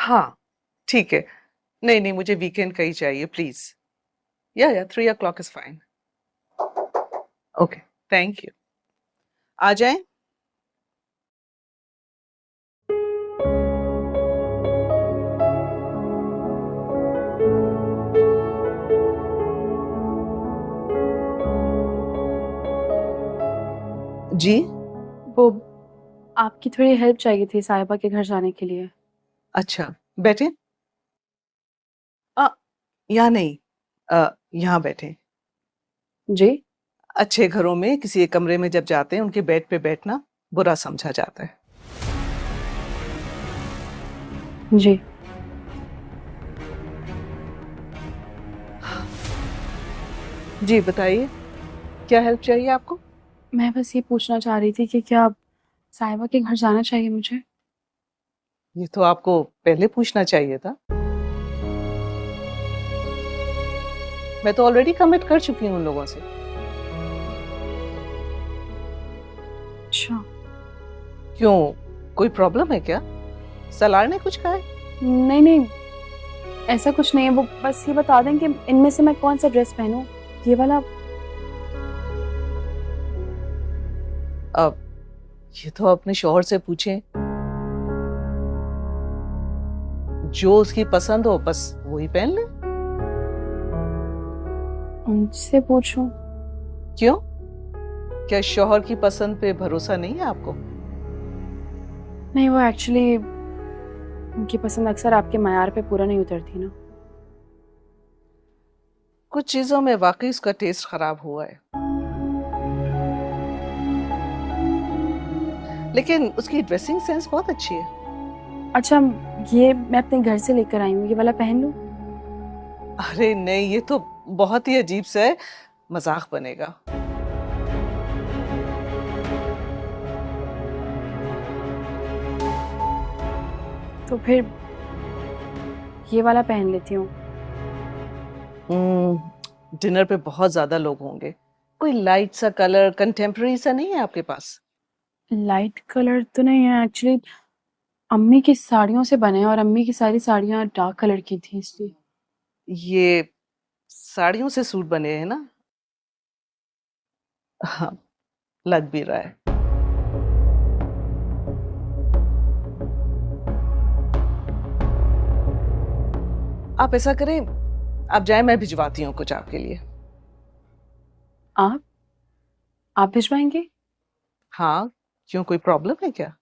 हाँ, ठीक है। नहीं नहीं, मुझे वीकेंड का ही चाहिए प्लीज। या 3 o'clock is fine. Okay, thank you. आ जाएं। जी। वो आपकी थोड़ी हेल्प चाहिए थी साहिबा के घर जाने के लिए। अच्छा, बैठे। आ, यहाँ नहीं, यहाँ बैठे। जी। अच्छे घरों में किसी एक कमरे में जब जाते हैं, उनके बेड पे बैठना बुरा समझा जाता है। जी। जी बताइए, क्या हेल्प चाहिए आपको? मैं बस ये पूछना चाह रही थी कि क्या साहिबा के घर जाना चाहिए मुझे। ये तो आपको पहले पूछना चाहिए था। मैं तो ऑलरेडी कमिट कर चुकी हूँ उन लोगों से। अच्छा। क्यों, कोई प्रॉब्लम है क्या? सलार ने कुछ कहा है? नहीं नहीं, ऐसा कुछ नहीं है। वो बस ये बता दें कि इनमें से मैं कौन सा ड्रेस पहनूं। ये वाला। अब ये तो अपने शौहर से पूछें, जो उसकी पसंद हो बस वही पहन ले। उनसे पूछूं? क्यों, क्या शौहर की पसंद पे भरोसा नहीं है आपको? नहीं, वो एक्चुअली उनकी पसंद अक्सर आपके मयार पे पूरा नहीं उतरती ना। कुछ चीजों में वाकई उसका टेस्ट खराब हुआ है, लेकिन उसकी ड्रेसिंग सेंस बहुत अच्छी है। अच्छा, ये मैं अपने घर से लेकर आई हूँ, ये वाला पहन लूं? अरे नहीं, ये तो बहुत ही अजीब सा है, मजाक बनेगा। तो फिर ये वाला पहन लेती हूँ। डिनर पे बहुत ज्यादा लोग होंगे, कोई लाइट सा कलर कंटेम्पररी सा नहीं है आपके पास? लाइट कलर तो नहीं है एक्चुअली। अम्मी की साड़ियों से बने हैं और अम्मी की सारी साड़ियाँ डार्क कलर की थी इसलिए। ये साड़ियों से सूट बने हैं ना? हाँ, लग भी रहा है। आप ऐसा करें, आप जाएं, मैं भिजवाती हूँ कुछ आपके लिए। आप आप भिजवाएंगे? हाँ, क्यों, कोई प्रॉब्लम है क्या?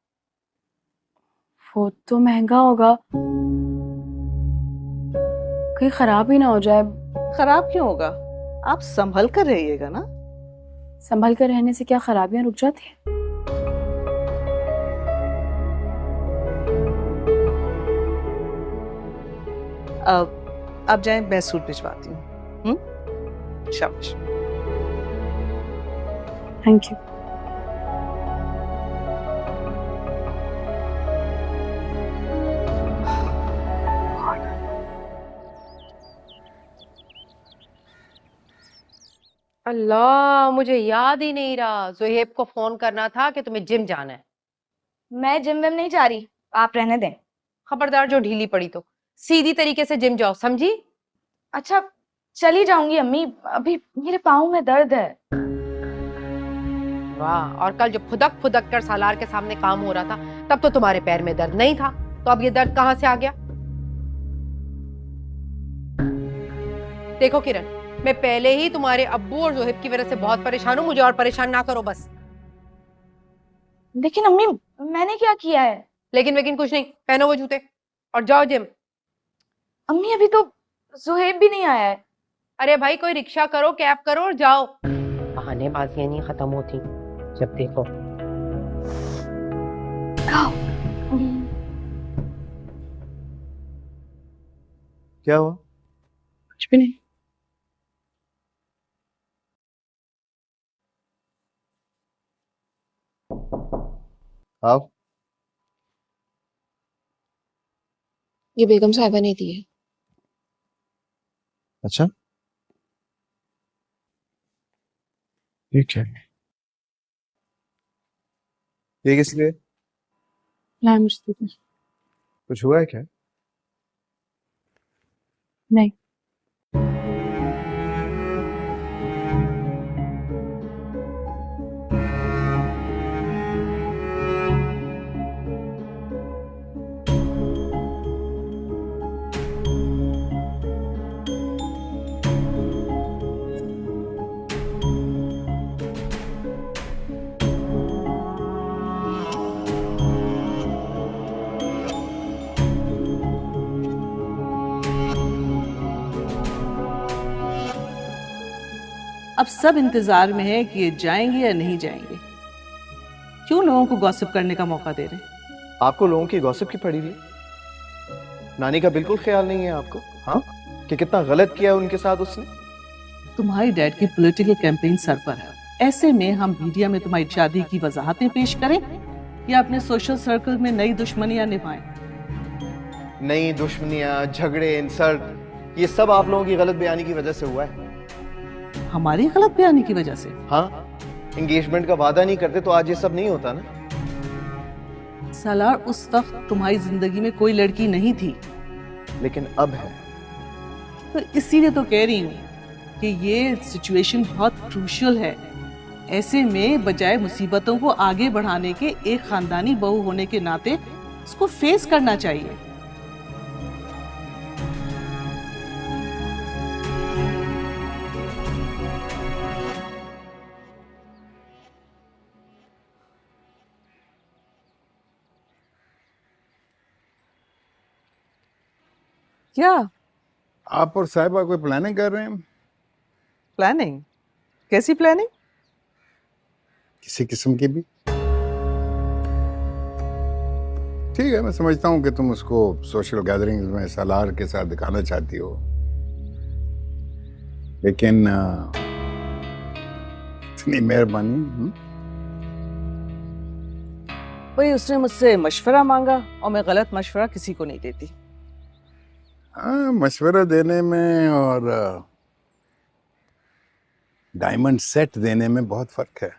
वो तो महंगा होगा, कहीं खराब ही ना हो जाए। खराब क्यों होगा, आप संभल कर रहिएगा ना। संभल कर रहने से क्या खराबियां रुक जाती हैं? अब आप जाएं, मैं सूट भिजवाती हूँ। शाबाश। Thank you. अल्लाह, मुझे याद ही नहीं रहा जोहेब को फोन करना था कि तुम्हें जिम जाना है। मैं जिम विम नहीं जा रही, आप रहने दें। खबरदार, जो ढीली पड़ी तो सीधी तरीके से जिम जाओ, समझी? अच्छा, चली जाऊंगी अम्मी, अभी मेरे पाँव में दर्द है। वाह, और कल जब फुदक फुदक कर सालार के सामने काम हो रहा था तब तो तुम्हारे पैर में दर्द नहीं था, तो अब ये दर्द कहां से आ गया? देखो किरण, मैं पहले ही तुम्हारे अब्बू और जोहेब की वजह से बहुत परेशान हूं, मुझे और परेशान ना करो बस। लेकिन अम्मी, मैंने क्या किया है? लेकिन वेकिन कुछ नहीं, पहनो वो जूते और जाओ जिम। अम्मी, अभी तो जुहेब भी नहीं आया है। अरे भाई, कोई रिक्शा करो, कैब करो और जाओ। बहानेबाजियां नहीं खत्म होती जब देखो। हम्म, क्या हुआ? कुछ भी नहीं। आप? ये बेगम साहिबा ने दी है। अच्छा, ठीक है। ये किस लिए? लाए मुझसे। कुछ हुआ है क्या? नहीं। अब सब इंतजार में है कि ये जाएंगे या नहीं जाएंगे। क्यों लोगों को गॉसिप करने का मौका दे रहे हैं? आपको लोगों की गॉसिप की पड़ी हुई है? नानी का बिल्कुल ख्याल नहीं है आपको, हाँ, कि कितना गलत किया उनके साथ उसने? तुम्हारी डैड की पॉलिटिकल कैंपेन सर पर है। ऐसे में हम मीडिया में तुम्हारी शादी की वजाहतें पेश करें या अपने सोशल सर्कल में नई दुश्मनियां निभाएं? नई दुश्मनियां, झगड़े, इंसल्ट, ये सब आप लोगों की गलत बयानी की वजह से हुआ है। हमारी गलत बयानी की वजह से? हाँ, एंगेजमेंट का वादा नहीं करते तो आज ये सब नहीं होता ना। सालार, उस वक्त तुम्हारी जिंदगी में कोई लड़की नहीं थी, लेकिन अब है। तो इसीलिए तो कह रही हूँ कि ये सिचुएशन बहुत क्रूशियल है। ऐसे में बजाय मुसीबतों को आगे बढ़ाने के, एक खानदानी बहू होने के नाते इसको फेस करना चाहिए। क्या आप और साहिबा कोई प्लानिंग कर रहे हैं? प्लानिंग? कैसी प्लानिंग? किसी किस्म की भी? ठीक है, मैं समझता हूँ कि तुम उसको सोशल गैदरिंग्स में सालार के साथ दिखाना चाहती हो, लेकिन इतनी मेहरबानी। वही, उसने मुझसे मशवरा मांगा और मैं गलत मशवरा किसी को नहीं देती। हाँ, मशवरा देने में और डायमंड सेट देने में बहुत फर्क है।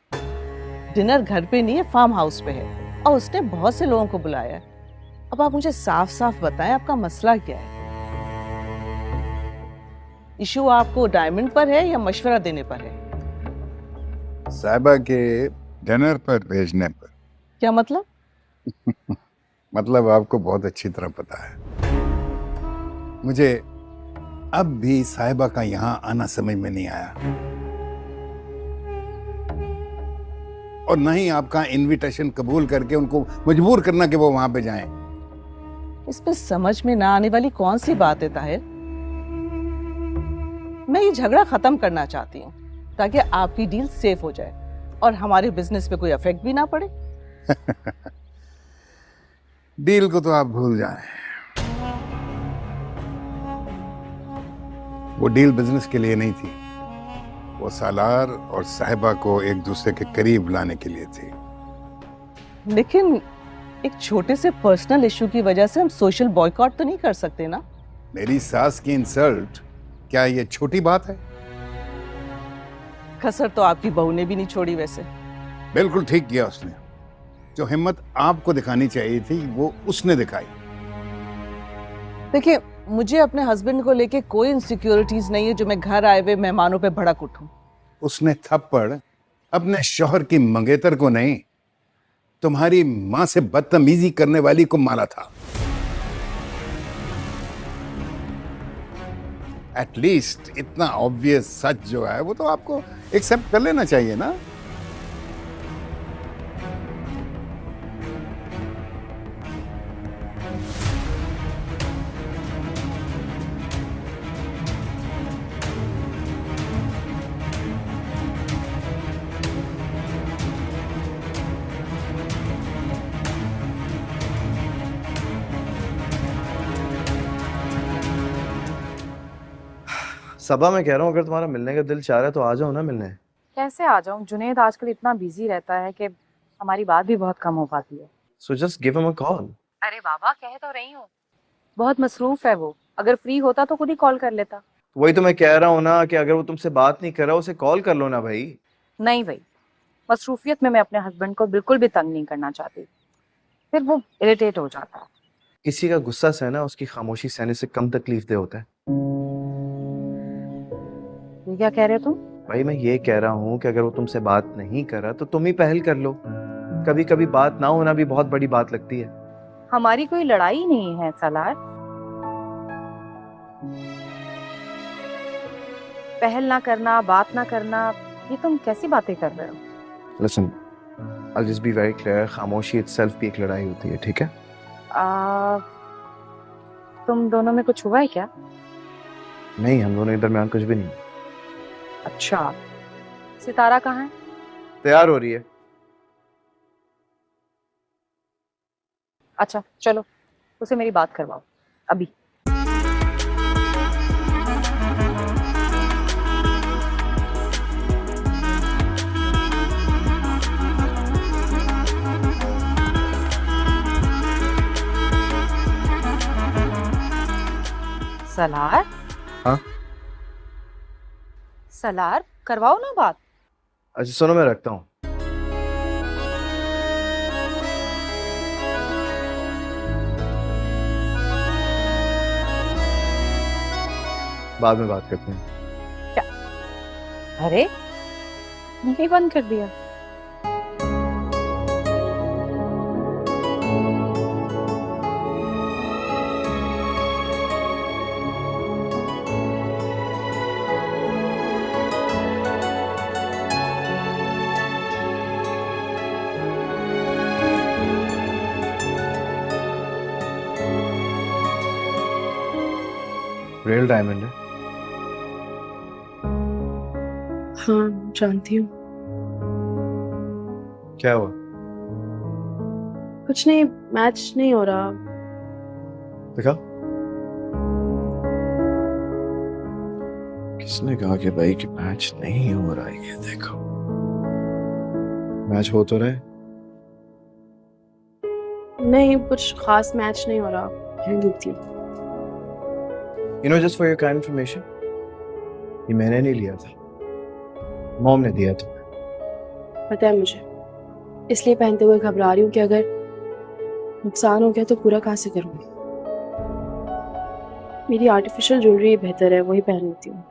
डिनर घर पे नहीं है, फार्म हाउस पे है और उसने बहुत से लोगों को बुलाया है। अब आप मुझे साफ साफ बताएं, आपका मसला क्या है? इशू आपको डायमंड पर है या मशवरा देने पर है? साहिबा के डिनर पर भेजने पर। क्या मतलब? मतलब आपको बहुत अच्छी तरह पता है। मुझे अब भी साहिबा का यहाँ आना समझ में नहीं आया, और न ही आपका इनविटेशन कबूल करके उनको मजबूर करना कि वो वहां पे जाएं। इसमें समझ में ना आने वाली कौन सी बात है ताहिर? मैं ये झगड़ा खत्म करना चाहती हूँ ताकि आपकी डील सेफ हो जाए और हमारे बिजनेस पे कोई इफेक्ट भी ना पड़े। डील को तो आप भूल जाएं। वो डील बिजनेस के लिए नहीं थी, वो सालार और साहिबा को एक दूसरे के करीब लाने के लिए थी। लेकिन एक छोटे से पर्सनल इशू की वजह से हम सोशल बॉयकॉट तो नहीं कर सकते ना? मेरी सास की इंसल्ट क्या ये छोटी बात है? कसर तो आपकी बहू ने भी नहीं छोड़ी वैसे। बिल्कुल ठीक किया उसने। जो हिम्मत आपको दिखानी चाहिए थी वो उसने दिखाई। देखिए, मुझे अपने हस्बैंड को लेके कोई इनसिक्योरिटीज नहीं है जो मैं घर आए हुए मेहमानों पे भड़क उठूं। उसने थप्पड़ अपने शौहर की मंगेतर को नहीं, तुम्हारी मां से बदतमीजी करने वाली को मारा था। एटलीस्ट इतना ऑब्वियस सच जो है वो तो आपको एक्सेप्ट कर लेना चाहिए ना। सबा, मैं कह रहा हूँ अगर तुम्हारा मिलने का दिल चाह रहा है तो आ जाओ ना मिलने। कैसे आ जाऊं? जुनेद आजकल इतना बिजी रहता है कि हमारी बात भी बहुत कम हो पाती है। So just give him a call. अरे बाबा, कह तो रही हूँ, बहुत मसरूफ है वो। अगर फ्री होता तो खुद ही कॉल कर लेता। वही तो मैं कह रहा हूँ ना कि अगर वो तुमसे बात नहीं कर रहा उसे कॉल कर लो ना भाई। नहीं भाई, मसरूफियत में मैं अपने हस्बैंड को बिल्कुल भी तंग नहीं करना चाहती, फिर वो इरिटेट हो जाता है। किसी का गुस्सा सहना उसकी खामोशी सहने से कम तकलीफ दे होता है। ये क्या कह रहे हो तुम? भाई मैं ये कह रहा हूँ कि अगर वो तुमसे बात नहीं कर रहा तो तुम ही पहल कर लो। कभी कभी बात ना होना भी बहुत बड़ी बात लगती है। हमारी कोई लड़ाई नहीं है सलार। पहल ना करना, बात ना करना, ये तुम कैसी बातें कर रहे हो? Listen, I'll just be very clear, खामोशी itself भी एक लड़ाई होती है, ठीक है? तुम दोनों में कुछ हुआ है क्या? नहीं, हम दोनों के दरमियान कुछ भी नहीं। अच्छा, सितारा कहाँ है? तैयार हो रही है। अच्छा चलो, उसे मेरी बात करवाओ अभी। सलार? हाँ? सलार, करवाओ ना बात। अच्छा सुनो, मैं रखता हूँ। बाद में बात करते हैं। क्या? अरे नहीं, बंद कर दिया। रियल डायमंड है। हाँ जानती हूँ। क्या हुआ? कुछ नहीं, मैच नहीं हो रहा। देखा? किसने कहा कि भाई कि मैच नहीं हो रहा है? ये देखो, मैच हो तो रहा है। नहीं, कुछ खास मैच नहीं हो रहा। है दुखती। You know, just for your kind information, ये मैंने नहीं लिया था, मॉम ने दिया था। पता है मुझे, इसलिए पहनते हुए घबरा रही हूँ कि अगर नुकसान हो गया तो पूरा कहाँ से करूँगी। मेरी आर्टिफिशियल ज्वेलरी बेहतर है, वही पहन लेती हूँ।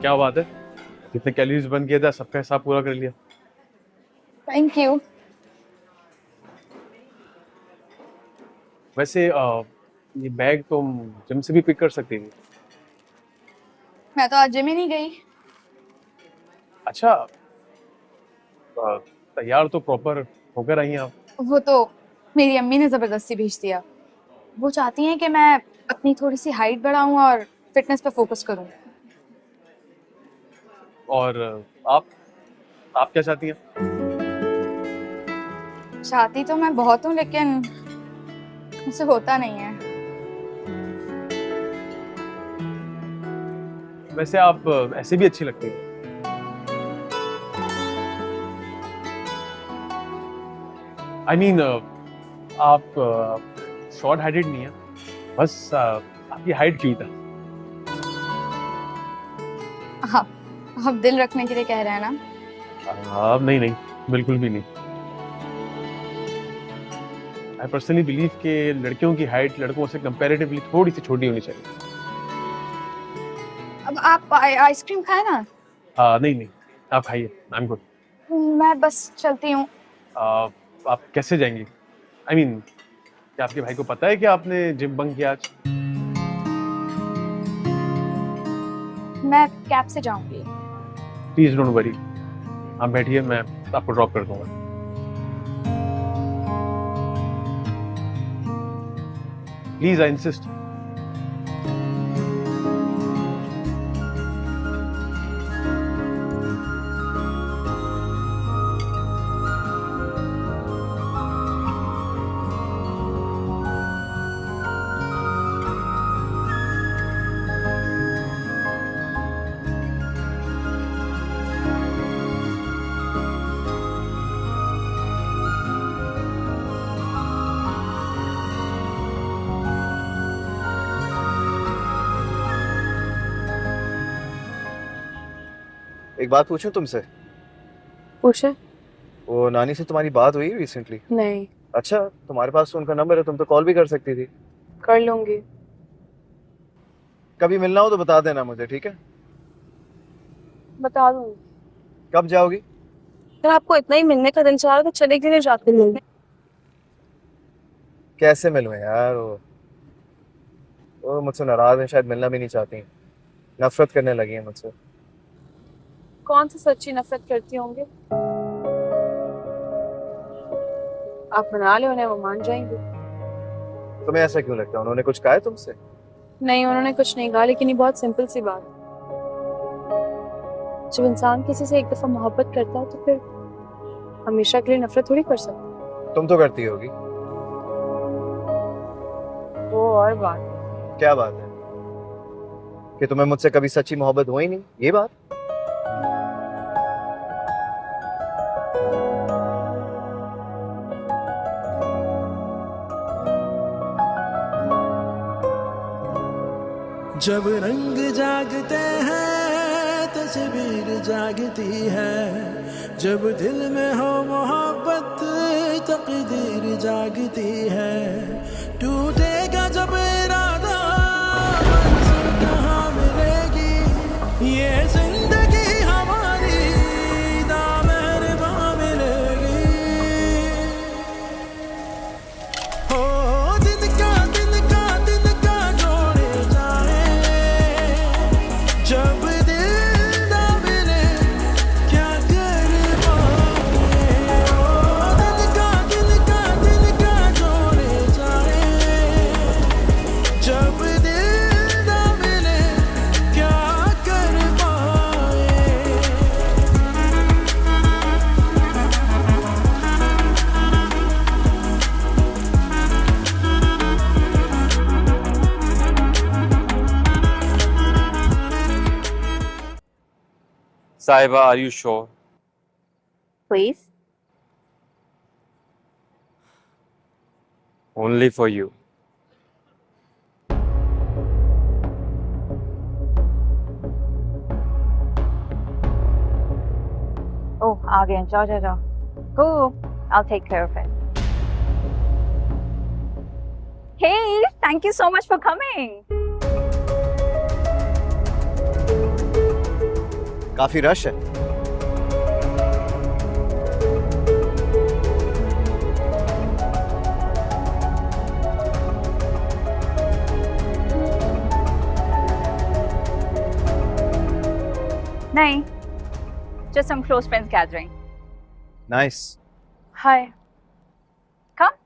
क्या बात है, जितने कैलोरीज बर्न किया था सबका हिसाब पूरा कर लिया। Thank you. वैसे ये बैग तुम जिम से भी पिक कर सकती थी। मैं तो आज जिम ही नहीं गई। अच्छा, तैयार तो प्रॉपर होकर आई हैं आप। वो तो मेरी अम्मी ने जबरदस्ती भेज दिया। वो चाहती हैं कि मैं अपनी थोड़ी सी हाइट बढ़ाऊं और फिटनेस पे फोकस करूं। और आप क्या चाहती हैं? चाहती तो मैं बहुत हूँ, लेकिन मुझसे होता नहीं है। वैसे आप ऐसे भी अच्छी लगती हैं। I mean, आप शॉर्ट हाइटेड नहीं है, बस आपकी हाइट क्यूट है। आप दिल रखने के लिए कह रहे हैं ना? नहीं नहीं, बिल्कुल भी नहीं। I personally believe कि लड़कियों की हाइट लड़कों से कंपैरेटिवली थोड़ी सी छोटी होनी चाहिए। अब आप आइसक्रीम खाए ना? नहीं नहीं, आप खाइए, आई एम गुड। मैं बस चलती हूँ। आप कैसे जाएंगी? I mean, क्या आपके भाई को पता है कि आपने जिम बंक किया आज? मैं कैब से जाऊंगी। प्लीज डोंट वरी, आप बैठिए, मैं आपको ड्रॉप कर दूंगा। Please, I insist. एक बात पूछूं तुमसे? पूछे? वो नानी से तुम्हारी बात हुई रिसेंटली? नहीं। अच्छा, तुम्हारे पास तो उनका नंबर है, तुम तो कॉल भी कर सकती थी। कर लूंगी। कभी मिलना हो तो बता देना मुझे, ठीक है? बता दूंगी। कब जाओगी? अगर आपको इतना ही मिलने का दिन चाह रहा है तो चले एक दिन रात को मिलने। कैसे मिलूं यार? वो मुझसे नाराज है, शायद मिलना भी नहीं चाहती, नफरत करने लगी है मुझसे। कौन सी सच्ची नफरत करती होंगे? आप मना ले उन्हें, वो मान जाएंगे। तुम्हें ऐसा क्यों लगता है? उन्होंने कुछ कहा है तुमसे? नहीं, उन्होंने कुछ नहीं कहा, लेकिन ये बहुत सिंपल सी बात। जब इंसान किसी से एक दफा मोहब्बत करता है तो फिर हमेशा के लिए नफरत थोड़ी कर सकता। तुम तो करती होगी। वो और बात है। क्या बात है? कि तुम्हें मुझसे कभी सच्ची मोहब्बत हुई नहीं, ये बात? जब रंग जागते हैं तस्वीर जागती है, जब दिल में हो मोहब्बत तकदीर जागती है, टूटेगा जब इरादा मंजिल कहाँ मिलेगी, ये जिंदगी हमारी दामन मिलेगी। हो दिन का जोड़े जाए, जब दिल ना मिले क्या कर पाए। ओ दिल का जोड़े जाए, जब दिल ना मिले क्या कर पाए। Saiba, are you sure? Please. Only for you. Oh, आ गए, जाओ। Go, I'll take care of it. Hey, thank you so much for coming. काफी रश है। नहीं, just some close friends gathering. Nice. Hi. Come,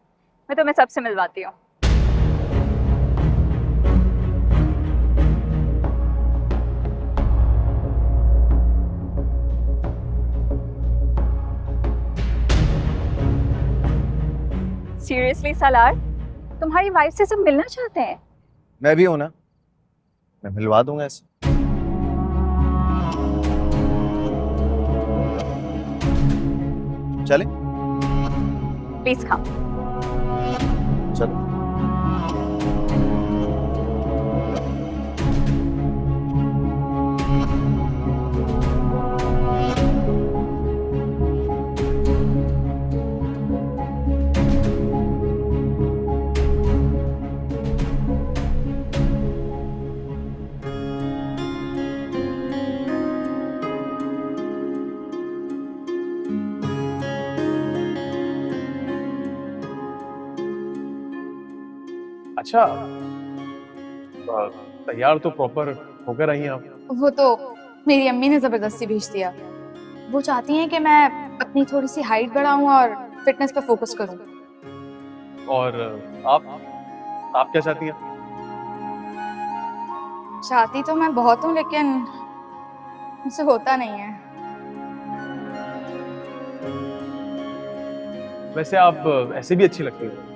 मैं तुम्हें सबसे मिलवाती हूँ। Seriously, सालार, तुम्हारी वाइफ से सब मिलना चाहते हैं? मैं भी हूं ना, मैं मिलवा दूंगा ऐसे। चले? Please come. चलो। अच्छा, तैयार तो प्रॉपर होकर आई हैं आप? वो तो मेरी अम्मी ने जबरदस्ती भेज दिया। वो चाहती हैं कि मैं अपनी थोड़ी सी हाइट बढ़ाऊं और फिटनेस पे फोकस करूं। और आप क्या चाहती हैं? चाहती तो मैं बहुत हूँ, लेकिन मुझसे होता नहीं है। वैसे आप ऐसे भी अच्छी लगती हैं।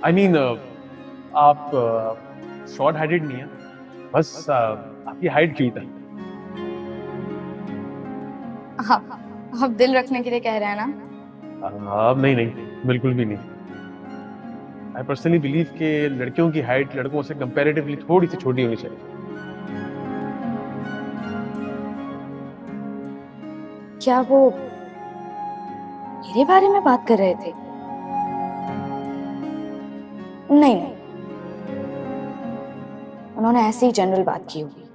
I mean, आप शॉर्ट हाइटेड नहीं है, बस आपकी हाइट क्यूट है। आप दिल रखने के लिए कह रहे हैं ना? नहीं, बिल्कुल भी नहीं। आई पर्सनली बिलीव कि लड़कियों की हाइट लड़कों से कंपैरेटिवली थोड़ी सी छोटी होनी चाहिए। क्या वो मेरे बारे में बात कर रहे थे? नहीं, उन्होंने ऐसे ही जनरल बात की होगी।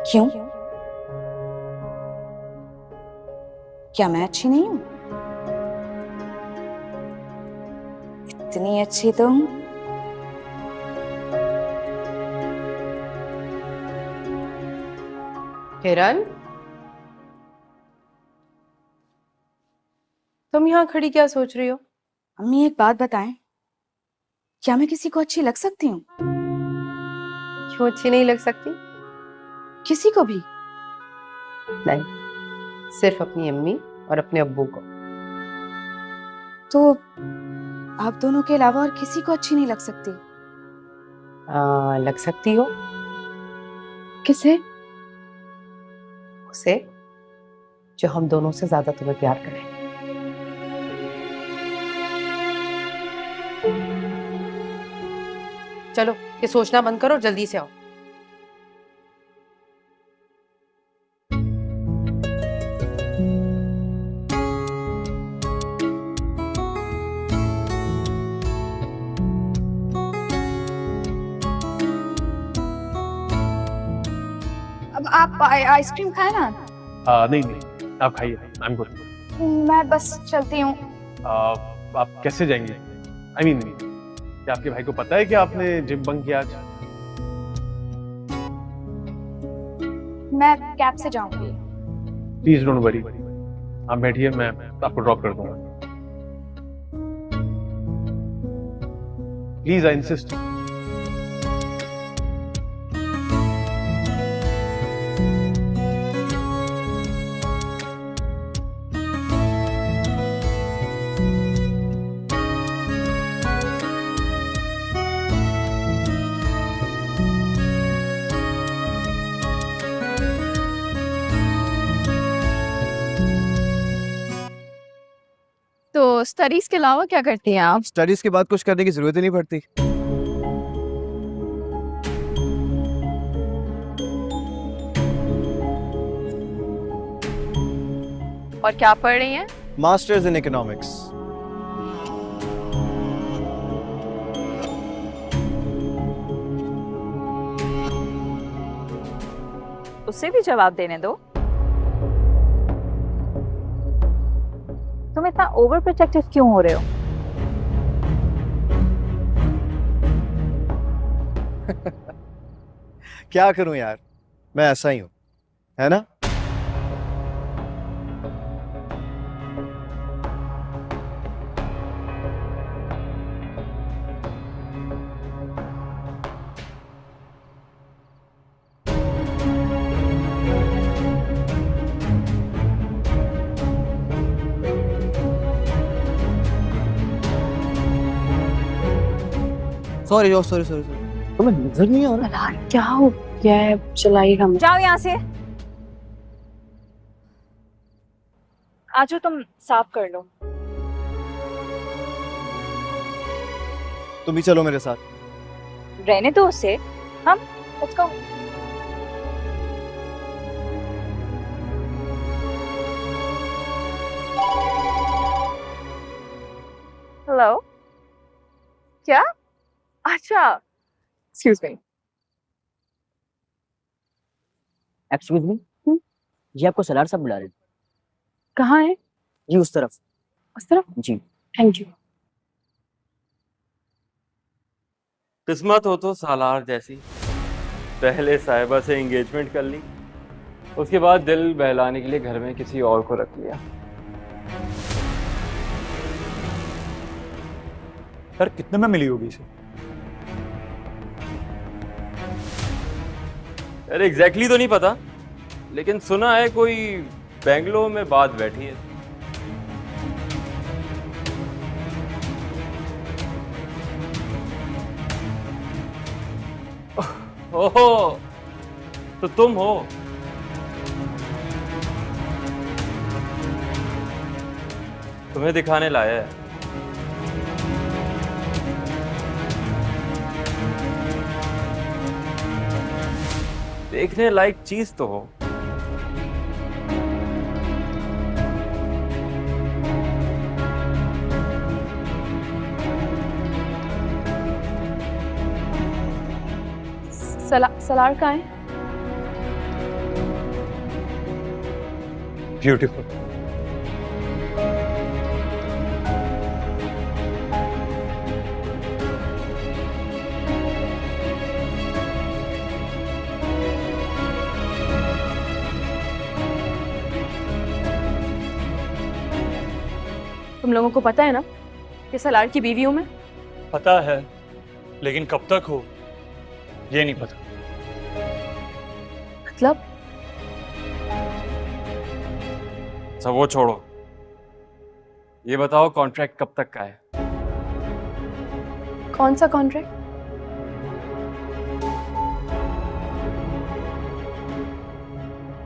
क्यों? क्या मैं अच्छी नहीं हूं? इतनी अच्छी तो हूं। किरण, तुम यहाँ खड़ी क्या सोच रही हो? अम्मी एक बात बताएं, क्या मैं किसी को अच्छी लग सकती हूँ? क्यों अच्छी नहीं लग सकती? किसी को भी? नहीं, सिर्फ अपनी अम्मी और अपने अब्बू को। तो आप दोनों के अलावा और किसी को अच्छी नहीं लग सकती? लग सकती हो। किसे? उसे जो हम दोनों से ज्यादा तुम्हें प्यार करे। चलो ये सोचना बंद करो, जल्दी से आओ। अब आप आइसक्रीम खाए ना? नहीं, आप खाइए, आई एम गुड। मैं बस चलती हूँ। आप कैसे जाएंगे? I mean, क्या आपके भाई को पता है कि आपने जिम बंक किया आज? मैं कैब से जाऊंगी। प्लीज डोंट वरी, आप बैठिए, मैं आपको ड्रॉप कर दूंगा। Please, I insist. तो स्टडीज के अलावा क्या करती हैं आप? स्टडीज के बाद कुछ करने की जरूरत ही नहीं पड़ती। और क्या पढ़ रही हैं? Masters in economics. उसे भी जवाब देने दो। तुम इतना ओवर प्रोटेक्टिव क्यों हो रहे हो? क्या करूं यार, मैं ऐसा ही हूं, है ना? सॉरी तुम्हें नजर नहीं आ रहा? यार क्या हो गया है? चलाइएगा मत। जाओ यहाँ से। आज तुम साफ कर लो। तुम भी चलो मेरे साथ। रहने दो उसे। हम लेट्स गो। हेलो, क्या? अच्छा, एक्सक्यूज मी। एक्सक्यूज मी, जी आपको सलार साहब बुला रहे हैं। कहाँ है? जी उस तरफ। उस तरफ? जी। Thank you. किस्मत हो तो सालार जैसी, पहले साहिबा से एंगेजमेंट कर ली, उसके बाद दिल बहलाने के लिए घर में किसी और को रख लिया। सर कितने में मिली होगी इसे? अरे एग्जैक्टली तो नहीं पता, लेकिन सुना है कोई बेंगलोर में बात बैठी है। ओहो, तो तुम हो। तुम्हें दिखाने लाया है। देखने लायक चीज तो हो। सलार कहाँ है? ब्यूटीफुल। तुम लोगों को पता है ना कि सलार की बीवी हूं मैं? पता है, लेकिन कब तक हो ये नहीं पता। मतलब? सब वो छोड़ो, ये बताओ कॉन्ट्रैक्ट कब तक का है? कौन सा कॉन्ट्रैक्ट?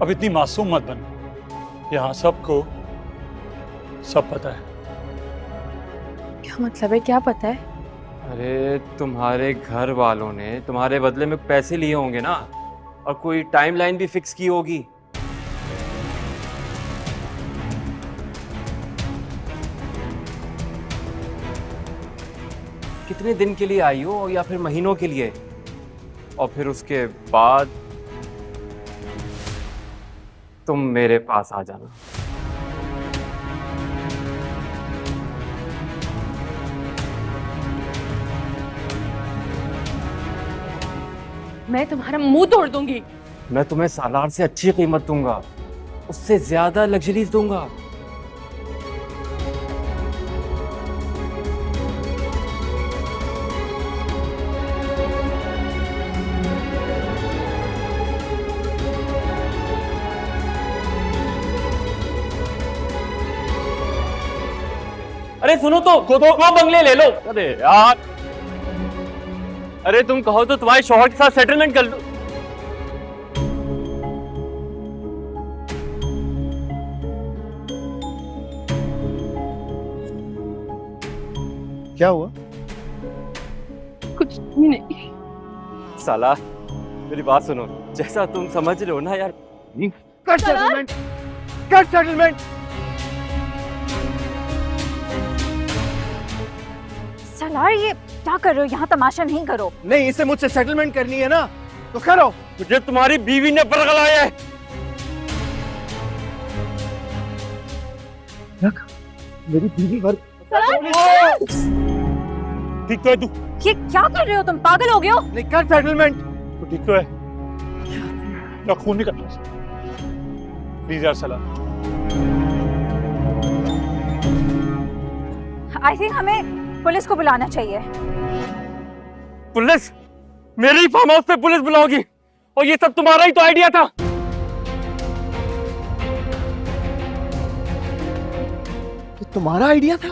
अब इतनी मासूम मत बन, यहाँ सबको सब पता है। क्या मतलब है? क्या पता है? अरे तुम्हारे घर वालों ने तुम्हारे बदले में पैसे लिए होंगे ना, और कोई टाइमलाइन भी फिक्स की होगी। कितने दिन के लिए आई हो, या फिर महीनों के लिए, और फिर उसके बाद तुम मेरे पास आ जाना। मैं तुम्हारा मुंह तोड़ दूंगी। मैं तुम्हें सालार से अच्छी कीमत दूंगा, उससे ज्यादा लग्जरीज दूंगा। अरे सुनो तो, वो बंगले ले लो। अरे यार, अरे तुम कहो तो तुम्हारे शौहर के साथ सेटलमेंट कर लो। क्या हुआ? कुछ नहीं। साला मेरी बात सुनो, जैसा तुम समझ रहे हो ना यार। Cut settlement, cut settlement. Salaar ये क्या कर रहे हो? यहाँ तमाशा नहीं करो। नहीं, इसे मुझसे सेटलमेंट करनी है ना, तो करो। मुझे तुम्हारी बीवी ने बरगलाया है। मेरी बीवी पर ठीक तो है तू? ये क्या कर रहे हो तुम? पागल हो गए हो? नहीं, कर सेटलमेंट। तो ठीक तो है ना? खून नहीं करना प्लीज यार सलार। आई थिंक हमें पुलिस को बुलाना चाहिए। पुलिस? मेरे ही फार्म हाउस पे पुलिस बुलाओगी? और ये सब तुम्हारा ही तो आइडिया था। ये तुम्हारा आइडिया था?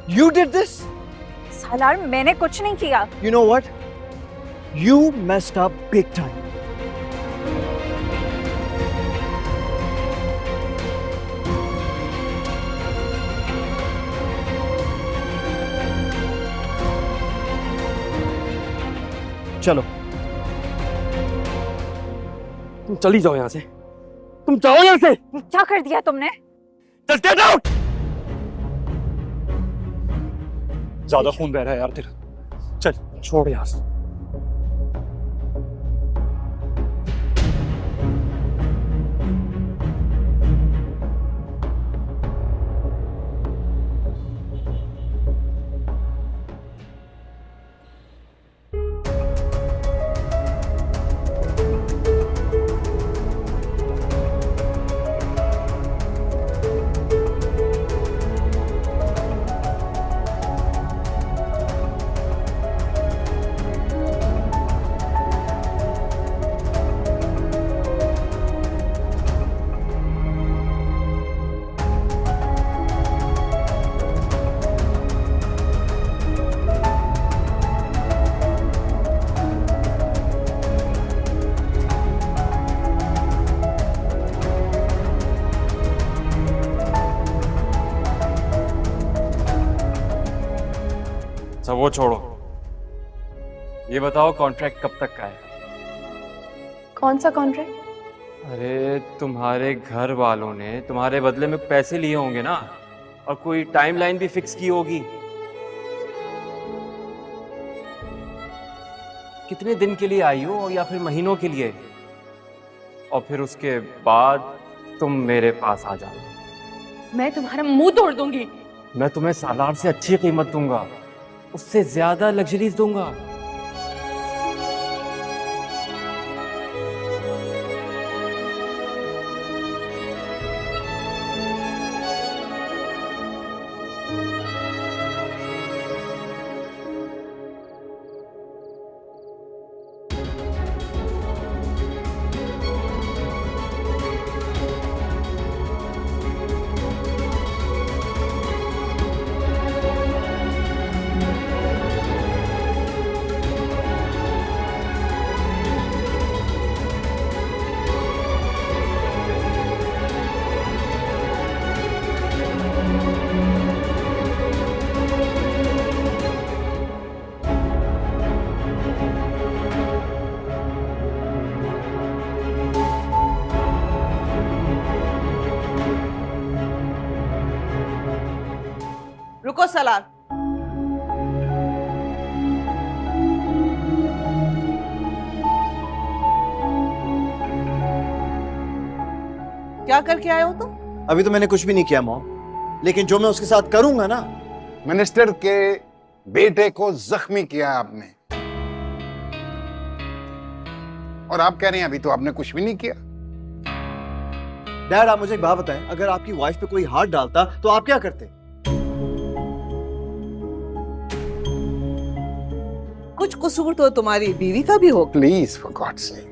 You did this? सलार मैंने कुछ नहीं किया। You know what? You messed up big time. चलो, तुम चली जाओ यहाँ से, तुम जाओ यहाँ से। क्या कर दिया तुमने? Just get out! ज्यादा खून बह रहा है यार तेरा, चल छोड़ यार। सब वो छोड़ो, ये बताओ कॉन्ट्रैक्ट कब तक का है? कौन सा कॉन्ट्रैक्ट? अरे तुम्हारे घर वालों ने तुम्हारे बदले में पैसे लिए होंगे ना, और कोई टाइमलाइन भी फिक्स की होगी। कितने दिन के लिए आई हो, या फिर महीनों के लिए, और फिर उसके बाद तुम मेरे पास आ जाओ। मैं तुम्हारा मुंह तोड़ दूंगी। मैं तुम्हें सालार से अच्छी कीमत दूंगा, उससे ज्यादा लग्जरीज दूंगा। रुको सलार, क्या करके आए हो तुम? अभी तो मैंने कुछ भी नहीं किया मॉम, लेकिन जो मैं उसके साथ करूंगा ना। मिनिस्टर के बेटे को जख्मी किया आपने, और आप कह रहे हैं अभी तो आपने कुछ भी नहीं किया। डैड, आप मुझे एक बात बताएं, अगर आपकी वाइफ पे कोई हाथ डालता तो आप क्या करते? कुछ कसूर तो तुम्हारी बीवी का भी हो। Please for God sake.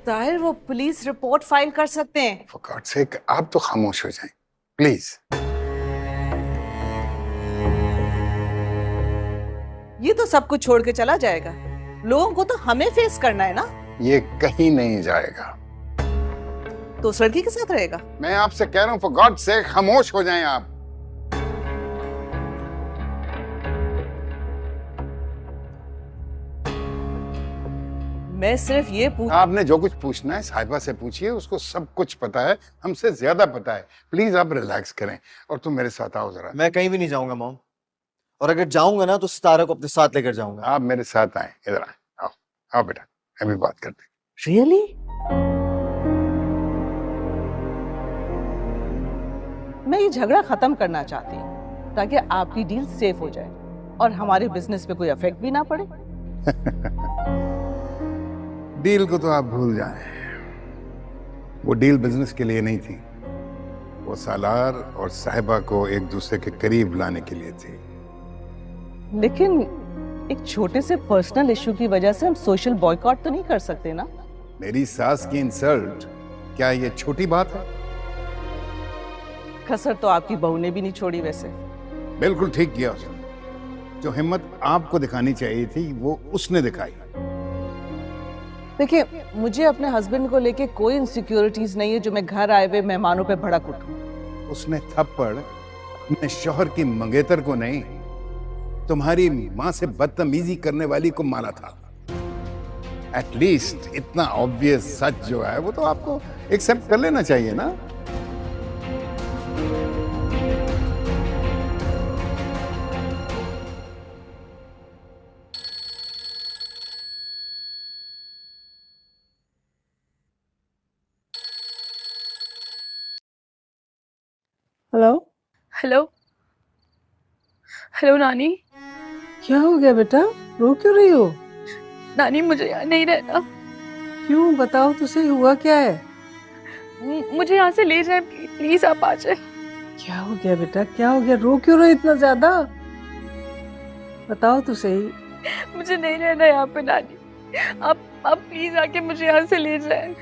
Tahir, वो पुलिस रिपोर्ट फाइल कर सकते हैं। फॉर गॉड सेक, आप तो खामोश हो जाएं प्लीज। ये तो सब कुछ छोड़ के चला जाएगा, लोगों को तो हमें फेस करना है ना। ये कहीं नहीं जाएगा। तो उस लड़की के साथ रहेगा। मैं आपसे कह रहा हूं फॉर गॉड सेक खामोश हो जाएं आप। मैं सिर्फ ये पूछ, आपने जो कुछ पूछना है साहिबा से पूछिए, उसको सब कुछ पता है, हमसे ज्यादा पता है। प्लीज आप रिलैक्स करें और तुम मेरे साथ आओ जरा। मैं कहीं भी नहीं जाऊंगा मॉम, और अगर जाऊंगा ना तो सितारा को अपने साथ लेकर जाऊंगा। आप मेरे साथ आए, इधर आए, आओ आओ बेटा, अभी बात करते हैं। रियली? मैं ये झगड़ा खत्म करना चाहती हूँ ताकि आपकी डील सेफ हो जाए और हमारे बिजनेस पे कोई इफेक्ट भी ना पड़े। डील को तो आप भूल जाएं, वो डील बिजनेस के लिए नहीं थी, वो सालार और साहिबा को एक दूसरे के करीब लाने के लिए थी। लेकिन एक छोटे से पर्सनल इशू की वजह से हम सोशल बॉयकॉट तो नहीं कर सकते ना। मेरी सास की इंसल्ट, क्या ये छोटी बात है? कसर तो आपकी बहू ने भी नहीं छोड़ी वैसे। बिल्कुल ठीक किया उसने, जो हिम्मत आपको दिखानी चाहिए थी वो उसने दिखाई। देखिए, मुझे अपने हस्बैंड को लेके कोई इनसिक्योरिटीज नहीं है जो मैं घर आए हुए मेहमानों पे भड़क उठूं। उसने थप्पड़ अपने शौहर की मंगेतर को नहीं, तुम्हारी मां से बदतमीजी करने वाली को मारा था। एटलीस्ट इतना ऑब्वियस सच जो है वो तो आपको एक्सेप्ट कर लेना चाहिए ना। हेलो हेलो हेलो नानी। क्या हो गया बेटा, रो क्यों रही हो? नानी मुझे यहाँ नहीं रहना। क्यों, बताओ तो सही, हुआ क्या है? मुझे यहाँ से ले जाए प्लीज, आप आ जाए। क्या हो गया बेटा, क्या हो गया, रो क्यों रही इतना ज्यादा? बताओ तो सही। मुझे नहीं रहना यहाँ पे नानी, आप प्लीज आके मुझे यहाँ से ले जाए।